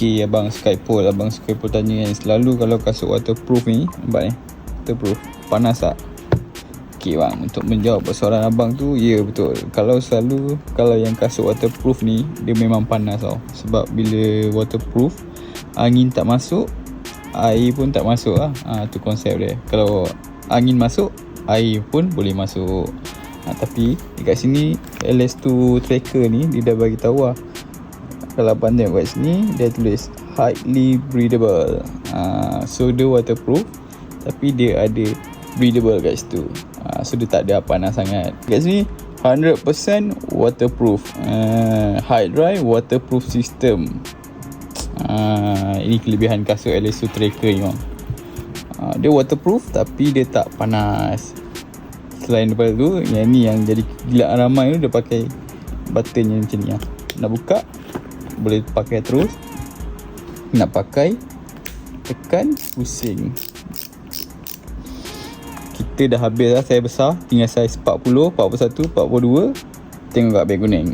Okay, Abang Skypole tanya kan, selalu kalau kasut waterproof ni, nampak ni, waterproof, panas tak? Okay bang, untuk menjawab soalan abang tu, ya betul. Kalau yang kasut waterproof ni, dia memang panas tau. Sebab bila waterproof, angin tak masuk, air pun tak masuk lah. Tu konsep dia. Kalau angin masuk, air pun boleh masuk. Tapi dekat sini LS2 tracker ni, dia dah bagi tahu lah. Kalau abang tengok kat sini, dia tulis highly breathable. So dia waterproof, tapi dia ada breathable kat situ. So dia tak ada panas sangat. Kat sini 100% waterproof. High dry waterproof system. Ini kelebihan kasut LS2 tracker ni bang. Dia waterproof tapi dia tak panas. Selain daripada tu, yang ni yang jadi gilaan ramai tu, dia pakai button yang macam ni lah. Nak buka, boleh pakai terus. Nak pakai, tekan, pusing. Kita dah habis lah, saya besar. Tinggal saiz 40, 41, 42. Tengok kat beg kuning.